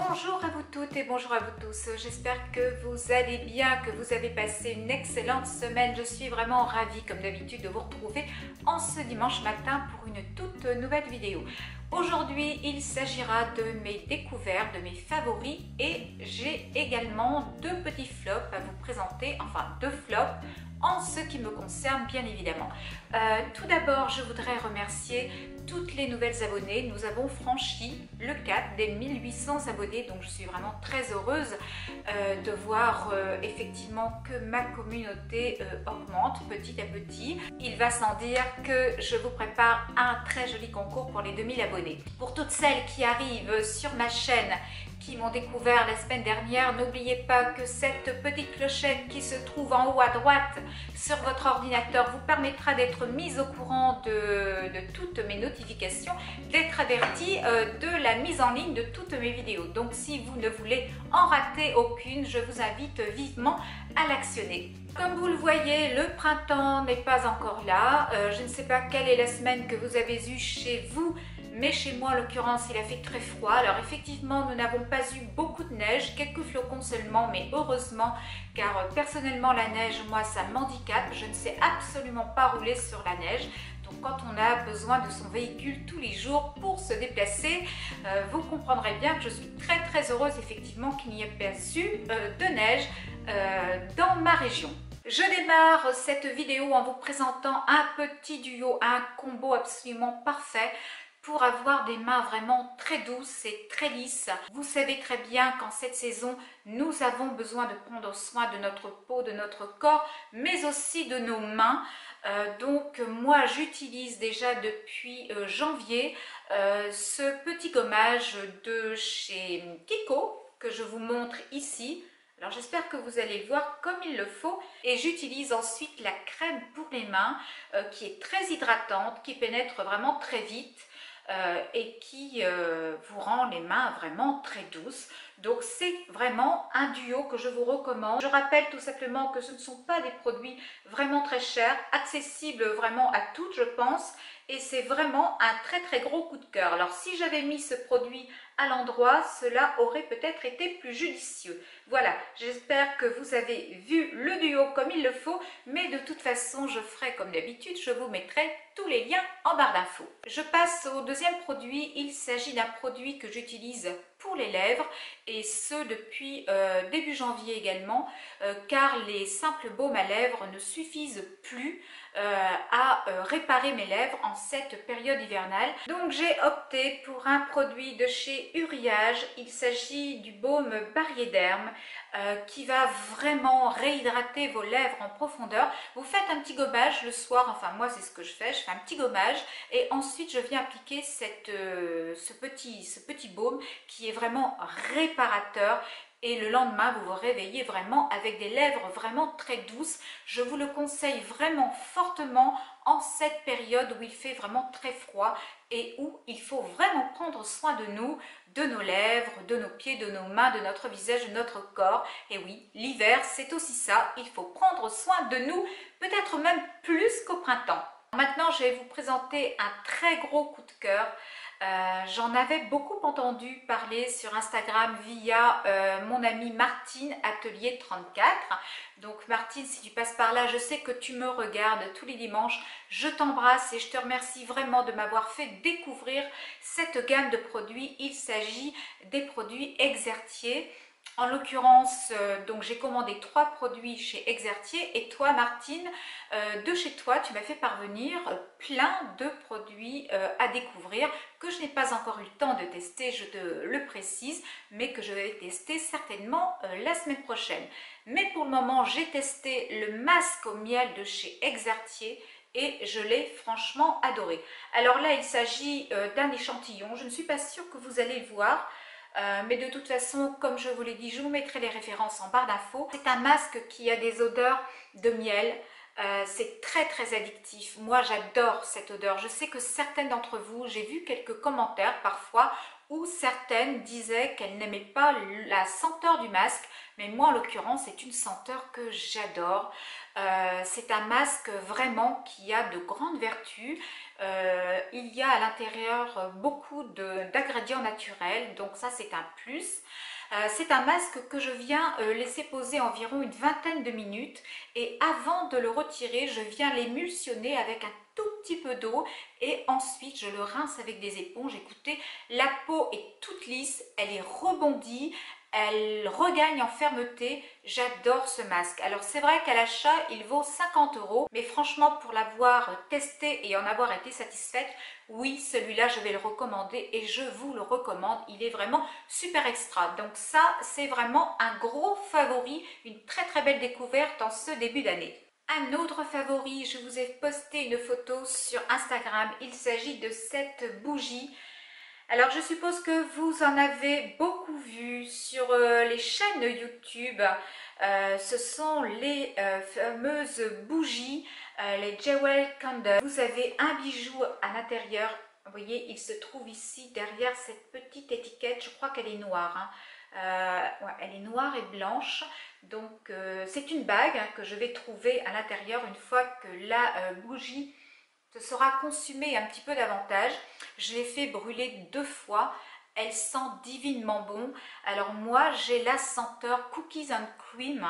Bonjour à vous toutes et bonjour à vous tous, j'espère que vous allez bien, que vous avez passé une excellente semaine. Je suis vraiment ravie comme d'habitude de vous retrouver en ce dimanche matin pour une toute nouvelle vidéo. Aujourd'hui il s'agira de mes découvertes, de mes favoris et j'ai également deux petits flops à vous présenter, enfin deux flops en ce qui me concerne bien évidemment. Tout d'abord je voudrais remercier toutes les nouvelles abonnées. Nous avons franchi le cap des 1800 abonnés, donc je suis vraiment très heureuse de voir effectivement que ma communauté augmente petit à petit. Il va sans dire que je vous prépare un très joli concours pour les 2000 abonnés. Pour toutes celles qui arrivent sur ma chaîne, qui m'ont découvert la semaine dernière, n'oubliez pas que cette petite clochette qui se trouve en haut à droite sur votre ordinateur vous permettra d'être mise au courant de toutes mes notifications, d'être averti de la mise en ligne de toutes mes vidéos. Donc si vous ne voulez en rater aucune, je vous invite vivement à l'actionner. Comme vous le voyez, le printemps n'est pas encore là. Je ne sais pas quelle est la semaine que vous avez eue chez vous, mais chez moi en l'occurrence il a fait très froid. Alors effectivement nous n'avons pas eu beaucoup de neige, quelques flocons seulement, mais heureusement, car personnellement la neige, moi ça m'handicape, je ne sais absolument pas rouler sur la neige. Donc quand on a besoin de son véhicule tous les jours pour se déplacer, vous comprendrez bien que je suis très heureuse effectivement qu'il n'y ait pas eu de neige dans ma région. Je démarre cette vidéo en vous présentant un petit duo, un combo absolument parfait pour avoir des mains vraiment très douces et très lisses. Vous savez très bien qu'en cette saison, nous avons besoin de prendre soin de notre peau, de notre corps, mais aussi de nos mains. Donc moi j'utilise déjà depuis janvier ce petit gommage de chez Kiko que je vous montre ici. Alors j'espère que vous allez le voir comme il le faut, et j'utilise ensuite la crème pour les mains qui est très hydratante, qui pénètre vraiment très vite et qui vous rend les mains vraiment très douces. Donc c'est vraiment un duo que je vous recommande. Je rappelle tout simplement que ce ne sont pas des produits vraiment très chers, accessibles vraiment à toutes je pense, et c'est vraiment un très gros coup de cœur. Alors si j'avais mis ce produit à l'endroit, cela aurait peut-être été plus judicieux. Voilà, j'espère que vous avez vu le duo comme il le faut, mais de toute façon je ferai comme d'habitude, je vous mettrai tous les liens en barre d'infos. Je passe au deuxième produit. Il s'agit d'un produit que j'utilise pour les lèvres, et ce depuis début janvier également, car les simples baumes à lèvres ne suffisent plus à réparer mes lèvres en cette période hivernale. Donc j'ai opté pour un produit de chez Uriage. Il s'agit du baume Barriéderme qui va vraiment réhydrater vos lèvres en profondeur. Vous faites un petit gommage le soir, enfin moi c'est ce que je fais un petit gommage, et ensuite je viens appliquer ce petit baume qui est vraiment réparateur. Et le lendemain, vous vous réveillez vraiment avec des lèvres vraiment très douces. Je vous le conseille vraiment fortement en cette période où il fait vraiment très froid et où il faut vraiment prendre soin de nous, de nos lèvres, de nos pieds, de nos mains, de notre visage, de notre corps. Et oui, l'hiver, c'est aussi ça. Il faut prendre soin de nous, peut-être même plus qu'au printemps. Maintenant, je vais vous présenter un très gros coup de cœur. J'en avais beaucoup entendu parler sur Instagram via mon amie Martine Atelier 34. Donc Martine, si tu passes par là, je sais que tu me regardes tous les dimanches. Je t'embrasse et je te remercie vraiment de m'avoir fait découvrir cette gamme de produits. Il s'agit des produits Exertier. En l'occurrence, donc j'ai commandé 3 produits chez Exertier, et toi Martine, de chez toi, tu m'as fait parvenir plein de produits à découvrir que je n'ai pas encore eu le temps de tester, je te le précise, mais que je vais tester certainement la semaine prochaine. Mais pour le moment, j'ai testé le masque au miel de chez Exertier et je l'ai franchement adoré. Alors là, il s'agit d'un échantillon, je ne suis pas sûre que vous allez le voir. Mais de toute façon, comme je vous l'ai dit, je vous mettrai les références en barre d'infos. C'est un masque qui a des odeurs de miel. C'est très addictif. Moi, j'adore cette odeur. Je sais que certaines d'entre vous, j'ai vu quelques commentaires parfois où certaines disaient qu'elles n'aimaient pas la senteur du masque. Mais moi, en l'occurrence, c'est une senteur que j'adore. C'est un masque vraiment qui a de grandes vertus. Il y a à l'intérieur beaucoup d'ingrédients naturels, donc ça c'est un plus. C'est un masque que je viens laisser poser environ une vingtaine de minutes et avant de le retirer, je viens l'émulsionner avec un tout petit peu d'eau et ensuite je le rince avec des éponges. Écoutez, la peau est toute lisse, elle est rebondie, elle regagne en fermeté. J'adore ce masque. Alors c'est vrai qu'à l'achat il vaut 50 €, mais franchement pour l'avoir testé et en avoir été satisfaite, oui, celui-là je vais le recommander et je vous le recommande. Il est vraiment super extra. Donc ça c'est vraiment un gros favori, une très très belle découverte en ce début d'année. Un autre favori, je vous ai posté une photo sur Instagram. Il s'agit de cette bougie. Alors je suppose que vous en avez beaucoup vu sur les chaînes YouTube. Ce sont les fameuses bougies, les Jewel Candle. Vous avez un bijou à l'intérieur. Vous voyez, il se trouve ici derrière cette petite étiquette. Je crois qu'elle est noire, hein. Ouais, elle est noire et blanche. Donc c'est une bague, hein, que je vais trouver à l'intérieur une fois que la bougie se sera consumée un petit peu davantage. Je l'ai fait brûler 2 fois. Elle sent divinement bon. Alors moi j'ai la senteur cookies and cream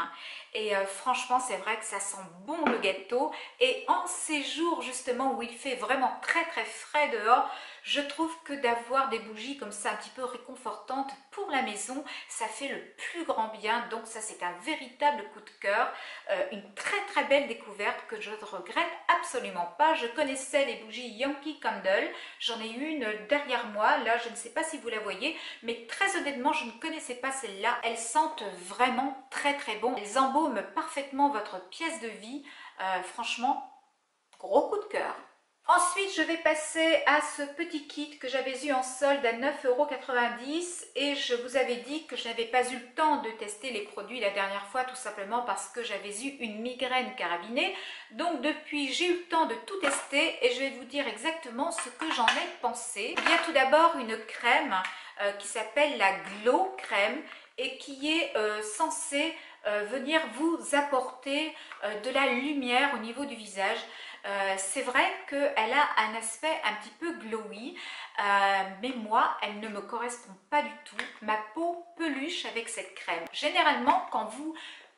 et franchement c'est vrai que ça sent bon le gâteau. Et en ces jours justement où il fait vraiment très très frais dehors, je trouve que d'avoir des bougies comme ça un petit peu réconfortantes pour la maison, ça fait le plus grand bien. Donc ça c'est un véritable coup de cœur, une très très belle découverte que je ne regrette absolument pas. Je connaissais les bougies Yankee Candle, j'en ai une derrière moi, là je ne sais pas si vous la voyez, mais très honnêtement je ne connaissais pas celle-là. Elles sentent vraiment très très bon, elles embaument parfaitement votre pièce de vie. Franchement, gros coup de cœur. Ensuite, je vais passer à ce petit kit que j'avais eu en solde à 9,90 € et je vous avais dit que je n'avais pas eu le temps de tester les produits la dernière fois tout simplement parce que j'avais eu une migraine carabinée. Donc depuis, j'ai eu le temps de tout tester et je vais vous dire exactement ce que j'en ai pensé. Il y a tout d'abord une crème qui s'appelle la Glow Crème et qui est censée venir vous apporter de la lumière au niveau du visage. C'est vrai qu'elle a un aspect un petit peu glowy, mais moi, elle ne me correspond pas du tout. Ma peau peluche avec cette crème. Généralement, quand vous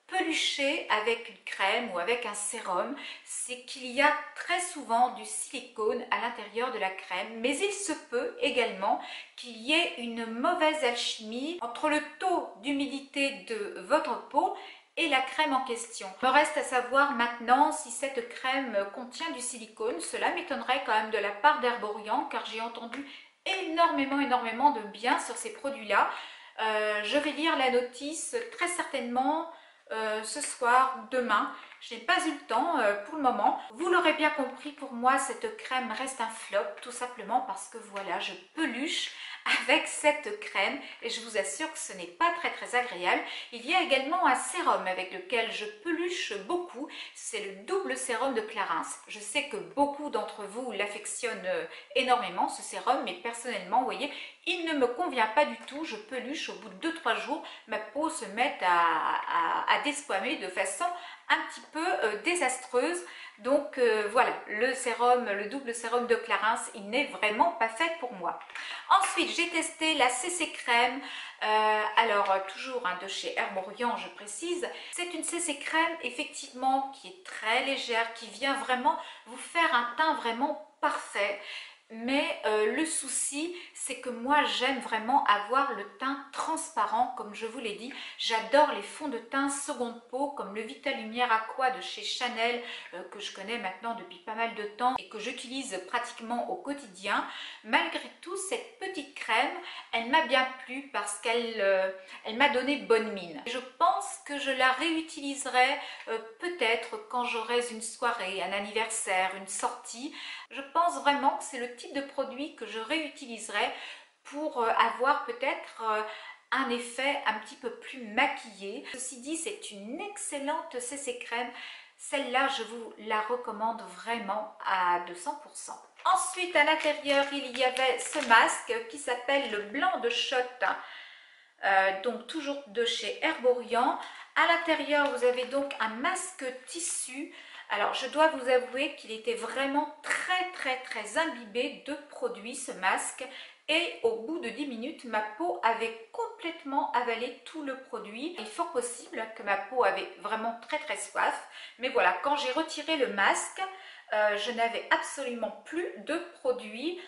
peluchez avec une crème ou avec un sérum, c'est qu'il y a très souvent du silicone à l'intérieur de la crème, mais il se peut également qu'il y ait une mauvaise alchimie entre le taux d'humidité de votre peau et la crème en question. Il me reste à savoir maintenant si cette crème contient du silicone. Cela m'étonnerait quand même de la part d'Herborian car j'ai entendu énormément de bien sur ces produits-là. Je vais lire la notice très certainement ce soir ou demain. Je n'ai pas eu le temps pour le moment. Vous l'aurez bien compris, pour moi cette crème reste un flop tout simplement parce que voilà, je peluche avec cette crème et je vous assure que ce n'est pas très agréable. Il y a également un sérum avec lequel je peluche beaucoup, c'est le double sérum de Clarins. Je sais que beaucoup d'entre vous l'affectionnent énormément ce sérum, mais personnellement, vous voyez, il ne me convient pas du tout. Je peluche au bout de 2-3 jours, ma peau se met à desquamer de façon un petit peu désastreuse. Donc voilà, le sérum, le double sérum de Clarins, il n'est vraiment pas fait pour moi. Ensuite, j'ai testé la CC Crème. Alors, toujours de chez Herborian, je précise. C'est une CC Crème, effectivement, qui est très légère, qui vient vraiment vous faire un teint vraiment parfait. Mais le souci, c'est que moi, j'aime vraiment avoir le teint transparent, comme je vous l'ai dit. J'adore les fonds de teint seconde peau, comme le Vita Lumière Aqua de chez Chanel, que je connais maintenant depuis pas mal de temps et que j'utilise pratiquement au quotidien. Malgré tout, cette petite crème, elle m'a bien plu parce qu'elle elle m'a donné bonne mine. Je pense que je la réutiliserai peut-être quand j'aurai une soirée, un anniversaire, une sortie. Je pense vraiment que c'est le type de produit que je réutiliserai pour avoir peut-être un effet un petit peu plus maquillé. Ceci dit, c'est une excellente CC crème. Celle-là, je vous la recommande vraiment à 200%. Ensuite, à l'intérieur, il y avait ce masque qui s'appelle le blanc de shot. Donc toujours de chez Herborian. À l'intérieur, vous avez donc un masque tissu Alors je dois vous avouer qu'il était vraiment très imbibé de produits ce masque. Et au bout de 10 minutes, ma peau avait complètement avalé tout le produit. Il est fort possible que ma peau avait vraiment très soif. Mais voilà, quand j'ai retiré le masque, je n'avais absolument plus de produit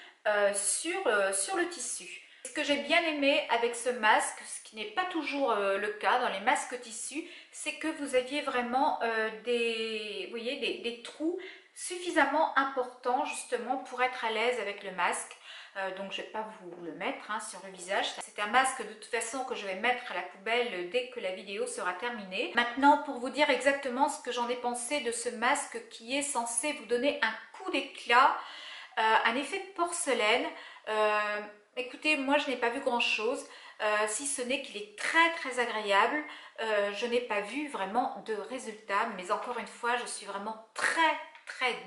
sur le tissu. Ce que j'ai bien aimé avec ce masque, ce qui n'est pas toujours le cas dans les masques tissus, c'est que vous aviez vraiment vous voyez, des trous suffisamment importants justement pour être à l'aise avec le masque. Donc je ne vais pas vous le mettre sur le visage. C'est un masque de toute façon que je vais mettre à la poubelle dès que la vidéo sera terminée. Maintenant, pour vous dire exactement ce que j'en ai pensé de ce masque qui est censé vous donner un coup d'éclat, un effet de porcelaine. Écoutez, moi je n'ai pas vu grand chose, si ce n'est qu'il est très agréable. Je n'ai pas vu vraiment de résultat, mais encore une fois, je suis vraiment très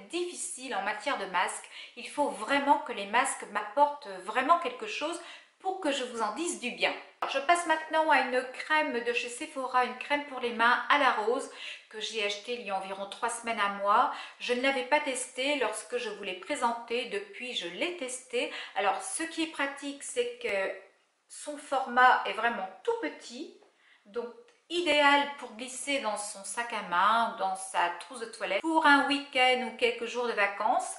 difficile en matière de masques. Il faut vraiment que les masques m'apportent vraiment quelque chose pour que je vous en dise du bien. Alors, je passe maintenant à une crème de chez Sephora, une crème pour les mains à la rose que j'ai achetée il y a environ 3 semaines à moi. Je ne l'avais pas testée lorsque je vous l'ai présentée, depuis je l'ai testée. Alors ce qui est pratique, c'est que son format est vraiment tout petit, donc idéal pour glisser dans son sac à main ou dans sa trousse de toilette pour un week-end ou quelques jours de vacances.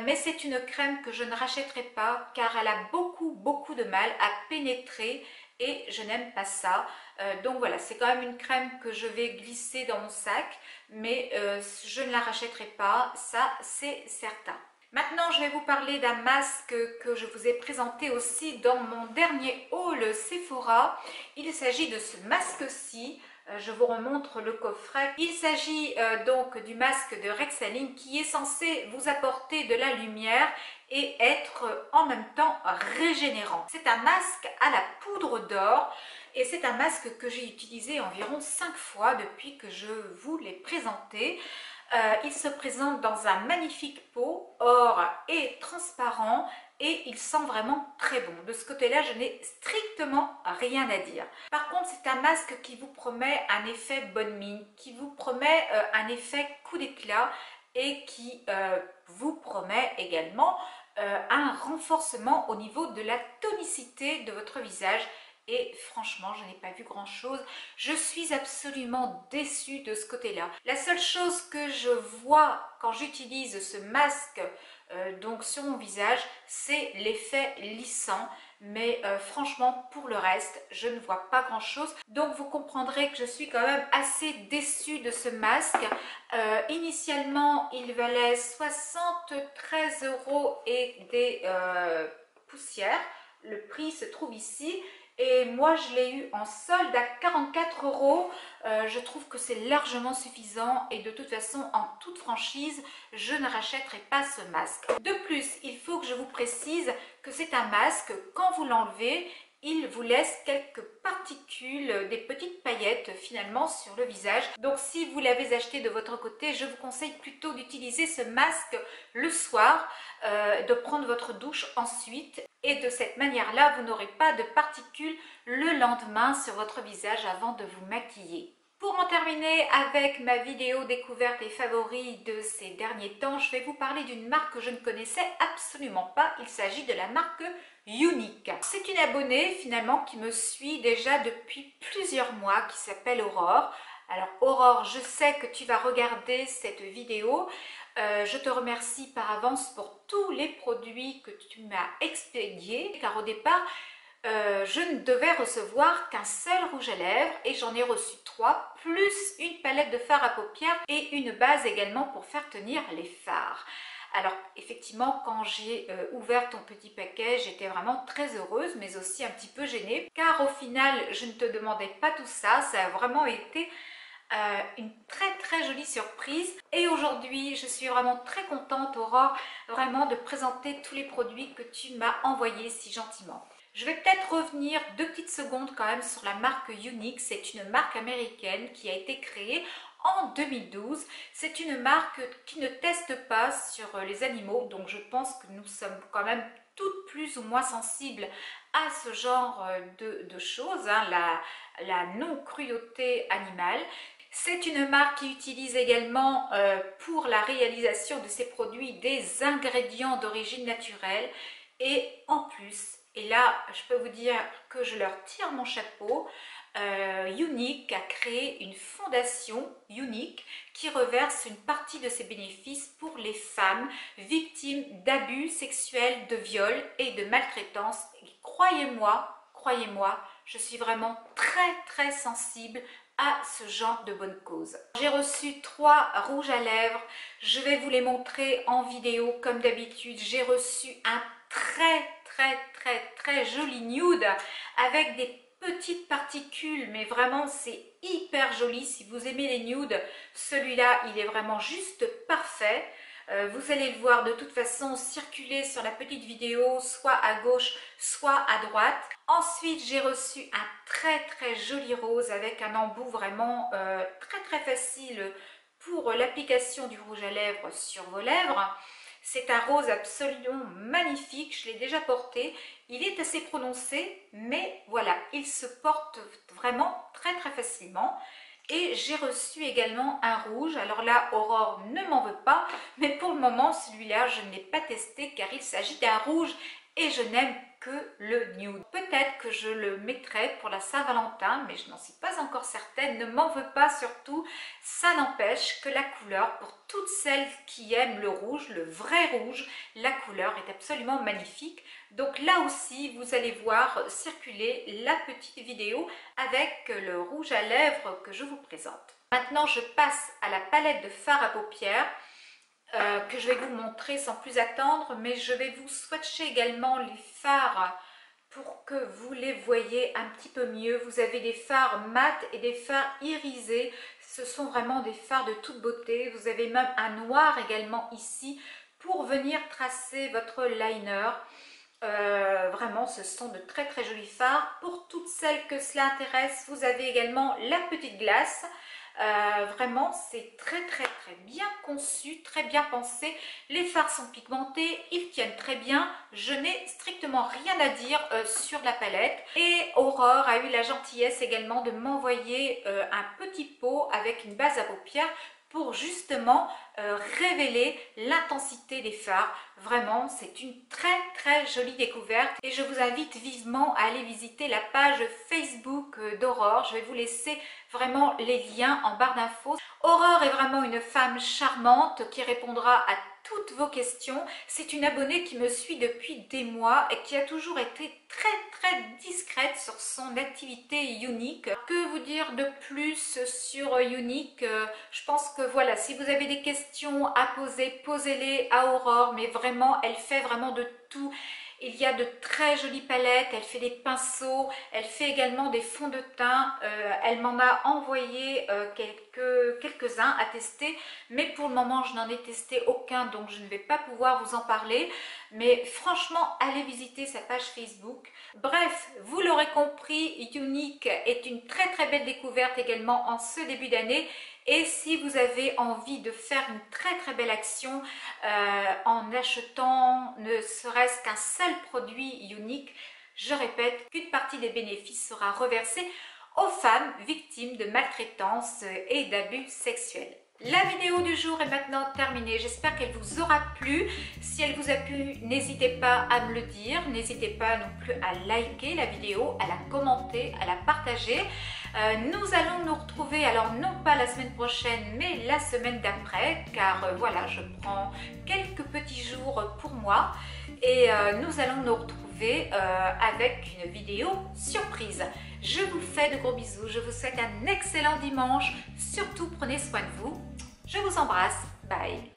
Mais c'est une crème que je ne rachèterai pas car elle a beaucoup de mal à pénétrer et je n'aime pas ça. Donc voilà, c'est quand même une crème que je vais glisser dans mon sac, mais je ne la rachèterai pas, ça c'est certain. Maintenant, je vais vous parler d'un masque que je vous ai présenté aussi dans mon dernier haul Sephora. Il s'agit de ce masque-ci. Je vous remontre le coffret. Il s'agit donc du masque de Rexaline qui est censé vous apporter de la lumière et être en même temps régénérant. C'est un masque à la poudre d'or. Et c'est un masque que j'ai utilisé environ 5 fois depuis que je vous l'ai présenté. Il se présente dans un magnifique pot or et transparent et il sent vraiment très bon. De ce côté-là, je n'ai strictement rien à dire. Par contre, c'est un masque qui vous promet un effet bonne mine, qui vous promet un effet coup d'éclat et qui vous promet également un renforcement au niveau de la tonicité de votre visage. Et franchement, je n'ai pas vu grand chose. Je suis absolument déçue de ce côté-là. La seule chose que je vois quand j'utilise ce masque donc sur mon visage, c'est l'effet lissant. Mais franchement, pour le reste, je ne vois pas grand chose. Donc vous comprendrez que je suis quand même assez déçue de ce masque. Initialement, il valait 73 € et des poussières. Le prix se trouve ici. Et moi, je l'ai eu en solde à 44 €. Je trouve que c'est largement suffisant et de toute façon, en toute franchise, je ne rachèterai pas ce masque. De plus, il faut que je vous précise que c'est un masque, quand vous l'enlevez, il vous laisse quelques particules, des petites paillettes finalement sur le visage. Donc si vous l'avez acheté de votre côté, je vous conseille plutôt d'utiliser ce masque le soir, de prendre votre douche ensuite. Et de cette manière-là, vous n'aurez pas de particules le lendemain sur votre visage avant de vous maquiller. Pour en terminer avec ma vidéo découverte et favoris de ces derniers temps, je vais vous parler d'une marque que je ne connaissais absolument pas. Il s'agit de la marque Younique. C'est une abonnée finalement qui me suit déjà depuis plusieurs mois, qui s'appelle Aurore. Alors Aurore, je sais que tu vas regarder cette vidéo. Je te remercie par avance pour tous les produits que tu m'as expédiés, car au départ, je ne devais recevoir qu'un seul rouge à lèvres et j'en ai reçu 3, plus une palette de fard à paupières et une base également pour faire tenir les fards. Alors effectivement, quand j'ai ouvert ton petit paquet, j'étais vraiment très heureuse, mais aussi un petit peu gênée, car au final, je ne te demandais pas tout ça, ça a vraiment été une très jolie surprise. Et aujourd'hui, je suis vraiment très contente, Aurore, vraiment de présenter tous les produits que tu m'as envoyés si gentiment. Je vais peut-être revenir 2 petites secondes quand même sur la marque Younique. C'est une marque américaine qui a été créée en 2012. C'est une marque qui ne teste pas sur les animaux, donc je pense que nous sommes quand même toutes plus ou moins sensibles à ce genre de choses, hein, la non-cruauté animale. C'est une marque qui utilise également pour la réalisation de ses produits des ingrédients d'origine naturelle. Et en plus, et là je peux vous dire que je leur tire mon chapeau, Younique a créé une fondation Younique qui reverse une partie de ses bénéfices pour les femmes victimes d'abus sexuels, de viols et de maltraitance. Croyez-moi, je suis vraiment très sensible à ce genre de bonne cause. J'ai reçu 3 rouges à lèvres, je vais vous les montrer en vidéo comme d'habitude. J'ai reçu un très joli nude avec des petites particules, mais vraiment c'est hyper joli. Si vous aimez les nudes, celui-là il est vraiment juste parfait. Vous allez le voir de toute façon circuler sur la petite vidéo, soit à gauche, soit à droite. Ensuite, j'ai reçu un très joli rose avec un embout vraiment très facile pour l'application du rouge à lèvres sur vos lèvres. C'est un rose absolument magnifique, je l'ai déjà porté. Il est assez prononcé, mais voilà, il se porte vraiment très facilement. Et j'ai reçu également un rouge. Alors là, Aurore ne m'en veut pas, mais pour le moment, celui-là, je ne l'ai pas testé car il s'agit d'un rouge et je n'aime que le nude. Peut-être que je le mettrai pour la Saint-Valentin, mais je n'en suis pas encore certaine. Ne m'en veux pas surtout. Ça n'empêche que la couleur, pour toutes celles qui aiment le rouge, le vrai rouge, la couleur est absolument magnifique. Donc là aussi, vous allez voir circuler la petite vidéo avec le rouge à lèvres que je vous présente. Maintenant, je passe à la palette de fard à paupières. Que je vais vous montrer sans plus attendre, mais je vais vous swatcher également les fards pour que vous les voyez un petit peu mieux. Vous avez des fards mat et des fards irisés, ce sont vraiment des fards de toute beauté. Vous avez même un noir également ici pour venir tracer votre liner. Vraiment ce sont de très jolis fards. Pour toutes celles que cela intéresse, vous avez également la petite glace. Vraiment c'est très bien conçu, très bien pensé. Les fards sont pigmentés, ils tiennent très bien. Je n'ai strictement rien à dire sur la palette. Et Aurore a eu la gentillesse également de m'envoyer un petit pot avec une base à paupières pour justement révéler l'intensité des fards. Vraiment, c'est une très jolie découverte et je vous invite vivement à aller visiter la page Facebook d'Aurore. Je vais vous laisser vraiment les liens en barre d'infos. Aurore est vraiment une femme charmante qui répondra à toutes vos questions. C'est une abonnée qui me suit depuis des mois et qui a toujours été très discrète sur son activité Younique. Que vous dire de plus sur Younique? Je pense que voilà, si vous avez des questions à poser, posez-les à Aurore, mais vraiment, elle fait vraiment de tout. Il y a de très jolies palettes, elle fait des pinceaux, elle fait également des fonds de teint. Elle m'en a envoyé quelques-uns à tester, mais pour le moment je n'en ai testé aucun, donc je ne vais pas pouvoir vous en parler. Mais franchement, allez visiter sa page Facebook. Bref, vous l'aurez compris, Younique est une très belle découverte également en ce début d'année. Et si vous avez envie de faire une très belle action en achetant ne serait-ce qu'un seul produit Younique, je répète qu'une partie des bénéfices sera reversée aux femmes victimes de maltraitance et d'abus sexuels. La vidéo du jour est maintenant terminée, j'espère qu'elle vous aura plu. Si elle vous a plu, n'hésitez pas à me le dire, n'hésitez pas non plus à liker la vidéo, à la commenter, à la partager. Nous allons nous retrouver, alors non pas la semaine prochaine, mais la semaine d'après, car voilà, je prends quelques petits jours pour moi et nous allons nous retrouver avec une vidéo surprise. Je vous fais de gros bisous, je vous souhaite un excellent dimanche, surtout prenez soin de vous. Je vous embrasse, bye.